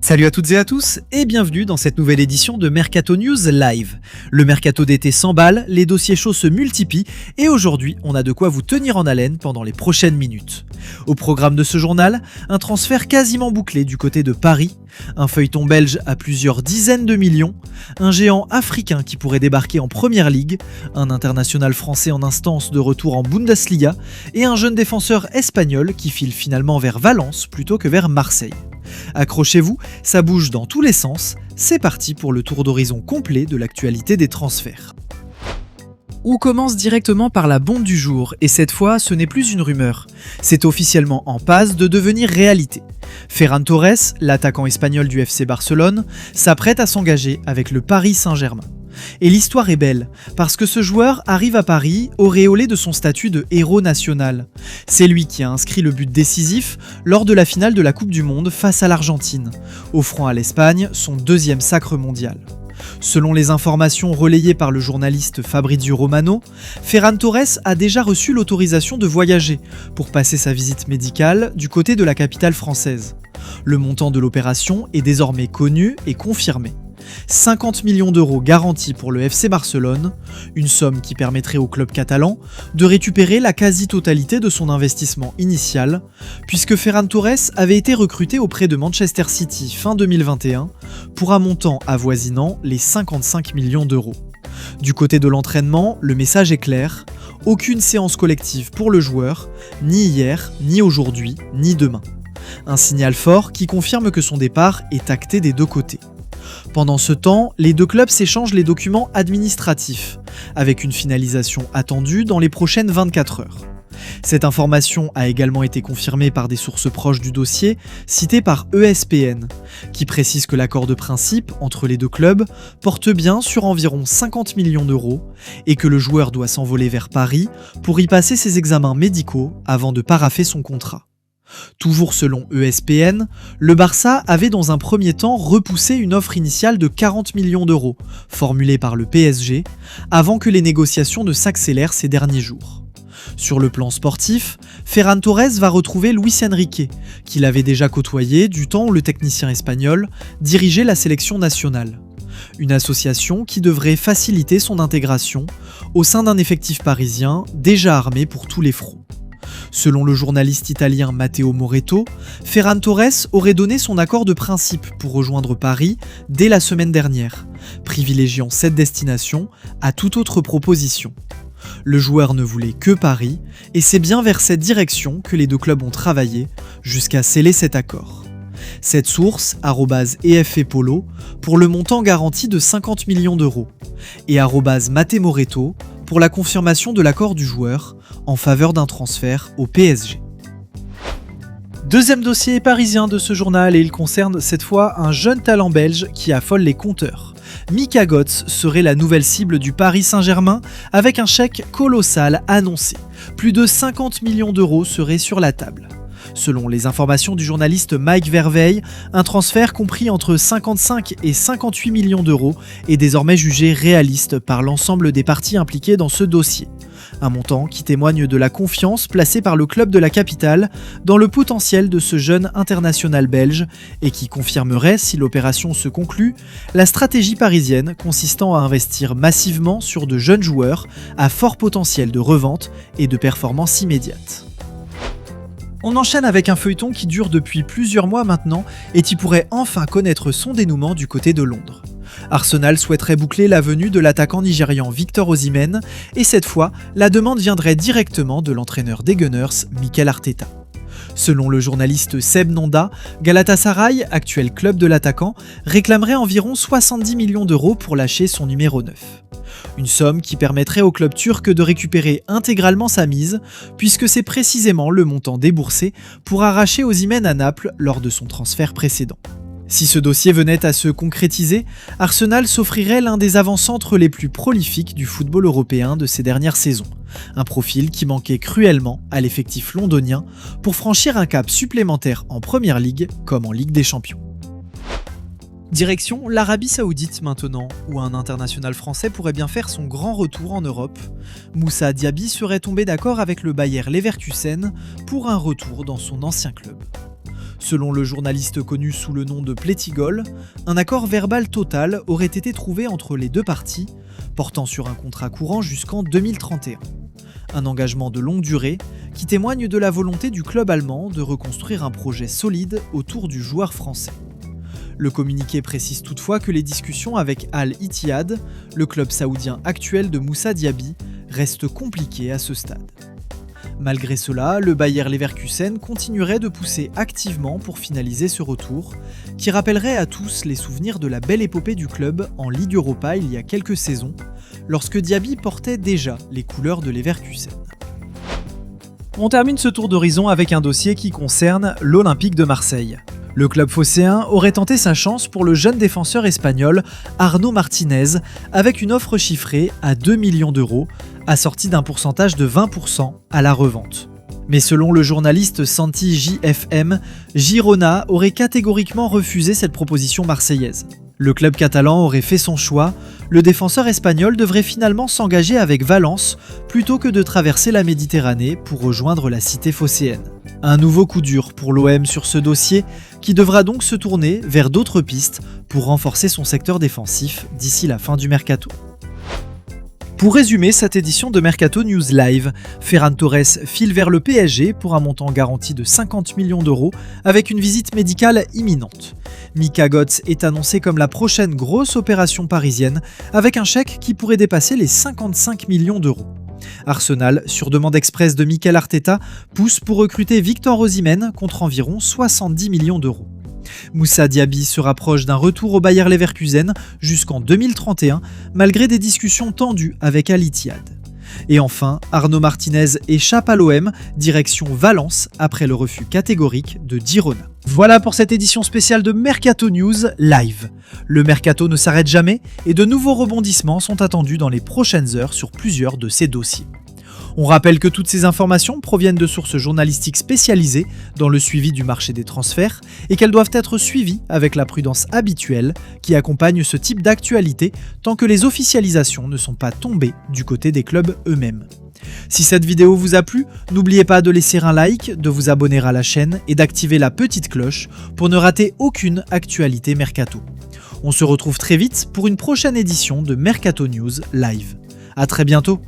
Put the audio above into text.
Salut à toutes et à tous et bienvenue dans cette nouvelle édition de Mercato News Live. Le mercato d'été s'emballe, les dossiers chauds se multiplient et aujourd'hui on a de quoi vous tenir en haleine pendant les prochaines minutes. Au programme de ce journal, un transfert quasiment bouclé du côté de Paris, un feuilleton belge à plusieurs dizaines de millions, un géant africain qui pourrait débarquer en Première Ligue, un international français en instance de retour en Bundesliga et un jeune défenseur espagnol qui file finalement vers Valence plutôt que vers Marseille. Accrochez-vous, ça bouge dans tous les sens, c'est parti pour le tour d'horizon complet de l'actualité des transferts. On commence directement par la bombe du jour, et cette fois ce n'est plus une rumeur, c'est officiellement en passe de devenir réalité. Ferran Torres, l'attaquant espagnol du FC Barcelone, s'apprête à s'engager avec le Paris Saint-Germain. Et l'histoire est belle, parce que ce joueur arrive à Paris auréolé de son statut de héros national. C'est lui qui a inscrit le but décisif lors de la finale de la Coupe du Monde face à l'Argentine, offrant à l'Espagne son deuxième sacre mondial. Selon les informations relayées par le journaliste Fabrizio Romano, Ferran Torres a déjà reçu l'autorisation de voyager pour passer sa visite médicale du côté de la capitale française. Le montant de l'opération est désormais connu et confirmé. 50 millions d'euros garantis pour le FC Barcelone, une somme qui permettrait au club catalan de récupérer la quasi-totalité de son investissement initial, puisque Ferran Torres avait été recruté auprès de Manchester City fin 2021 pour un montant avoisinant les 55 millions d'euros. Du côté de l'entraînement, le message est clair, aucune séance collective pour le joueur, ni hier, ni aujourd'hui, ni demain. Un signal fort qui confirme que son départ est acté des deux côtés. Pendant ce temps, les deux clubs s'échangent les documents administratifs, avec une finalisation attendue dans les prochaines 24 heures. Cette information a également été confirmée par des sources proches du dossier, citées par ESPN, qui précise que l'accord de principe entre les deux clubs porte bien sur environ 50 millions d'euros et que le joueur doit s'envoler vers Paris pour y passer ses examens médicaux avant de paraffer son contrat. Toujours selon ESPN, le Barça avait dans un premier temps repoussé une offre initiale de 40 millions d'euros, formulée par le PSG, avant que les négociations ne s'accélèrent ces derniers jours. Sur le plan sportif, Ferran Torres va retrouver Luis Enrique, qu'il avait déjà côtoyé du temps où le technicien espagnol dirigeait la sélection nationale. Une association qui devrait faciliter son intégration au sein d'un effectif parisien déjà armé pour tous les fronts. Selon le journaliste italien Matteo Moretto, Ferran Torres aurait donné son accord de principe pour rejoindre Paris dès la semaine dernière, privilégiant cette destination à toute autre proposition. Le joueur ne voulait que Paris, et c'est bien vers cette direction que les deux clubs ont travaillé jusqu'à sceller cet accord. Cette source, @EFEpolo, pour le montant garanti de 50 millions d'euros, et @Matteo Moretto, pour la confirmation de l'accord du joueur en faveur d'un transfert au PSG. Deuxième dossier parisien de ce journal et il concerne cette fois un jeune talent belge qui affole les compteurs. Mika Götze serait la nouvelle cible du Paris Saint-Germain avec un chèque colossal annoncé. Plus de 50 millions d'euros seraient sur la table. Selon les informations du journaliste Mike Verwey, un transfert compris entre 55 et 58 millions d'euros est désormais jugé réaliste par l'ensemble des parties impliquées dans ce dossier. Un montant qui témoigne de la confiance placée par le club de la capitale dans le potentiel de ce jeune international belge et qui confirmerait, si l'opération se conclut, la stratégie parisienne consistant à investir massivement sur de jeunes joueurs à fort potentiel de revente et de performance immédiate. On enchaîne avec un feuilleton qui dure depuis plusieurs mois maintenant et qui pourrait enfin connaître son dénouement du côté de Londres. Arsenal souhaiterait boucler la venue de l'attaquant nigérian Victor Osimhen et cette fois, la demande viendrait directement de l'entraîneur des Gunners, Mikel Arteta. Selon le journaliste Seb Nonda, Galatasaray, actuel club de l'attaquant, réclamerait environ 70 millions d'euros pour lâcher son numéro 9. Une somme qui permettrait au club turc de récupérer intégralement sa mise, puisque c'est précisément le montant déboursé pour arracher Osimhen à Naples lors de son transfert précédent. Si ce dossier venait à se concrétiser, Arsenal s'offrirait l'un des avant-centres les plus prolifiques du football européen de ces dernières saisons. Un profil qui manquait cruellement à l'effectif londonien pour franchir un cap supplémentaire en Première Ligue comme en Ligue des Champions. Direction l'Arabie Saoudite maintenant, où un international français pourrait bien faire son grand retour en Europe. Moussa Diaby serait tombé d'accord avec le Bayer Leverkusen pour un retour dans son ancien club. Selon le journaliste connu sous le nom de Plétigol, un accord verbal total aurait été trouvé entre les deux parties, portant sur un contrat courant jusqu'en 2031. Un engagement de longue durée qui témoigne de la volonté du club allemand de reconstruire un projet solide autour du joueur français. Le communiqué précise toutefois que les discussions avec Al-Ittihad, le club saoudien actuel de Moussa Diaby, restent compliquées à ce stade. Malgré cela, le Bayer Leverkusen continuerait de pousser activement pour finaliser ce retour, qui rappellerait à tous les souvenirs de la belle épopée du club en Ligue Europa il y a quelques saisons, lorsque Diaby portait déjà les couleurs de Leverkusen. On termine ce tour d'horizon avec un dossier qui concerne l'Olympique de Marseille. Le club phocéen aurait tenté sa chance pour le jeune défenseur espagnol Arnaud Martinez avec une offre chiffrée à 2 millions d'euros, assortie d'un pourcentage de 20% à la revente. Mais selon le journaliste Santi JFM, Girona aurait catégoriquement refusé cette proposition marseillaise. Le club catalan aurait fait son choix, le défenseur espagnol devrait finalement s'engager avec Valence plutôt que de traverser la Méditerranée pour rejoindre la cité phocéenne. Un nouveau coup dur pour l'OM sur ce dossier, qui devra donc se tourner vers d'autres pistes pour renforcer son secteur défensif d'ici la fin du mercato. Pour résumer cette édition de Mercato News Live, Ferran Torres file vers le PSG pour un montant garanti de 50 millions d'euros avec une visite médicale imminente. Mika Götze est annoncé comme la prochaine grosse opération parisienne avec un chèque qui pourrait dépasser les 55 millions d'euros. Arsenal, sur demande express de Mikel Arteta, pousse pour recruter Victor Osimhen contre environ 70 millions d'euros. Moussa Diaby se rapproche d'un retour au Bayer Leverkusen jusqu'en 2031, malgré des discussions tendues avec Al-Ittihad. Et enfin, Arnaud Martinez échappe à l'OM, direction Valence, après le refus catégorique de Girona. Voilà pour cette édition spéciale de Mercato News Live. Le mercato ne s'arrête jamais et de nouveaux rebondissements sont attendus dans les prochaines heures sur plusieurs de ces dossiers. On rappelle que toutes ces informations proviennent de sources journalistiques spécialisées dans le suivi du marché des transferts et qu'elles doivent être suivies avec la prudence habituelle qui accompagne ce type d'actualité tant que les officialisations ne sont pas tombées du côté des clubs eux-mêmes. Si cette vidéo vous a plu, n'oubliez pas de laisser un like, de vous abonner à la chaîne et d'activer la petite cloche pour ne rater aucune actualité mercato. On se retrouve très vite pour une prochaine édition de Mercato News Live. À très bientôt.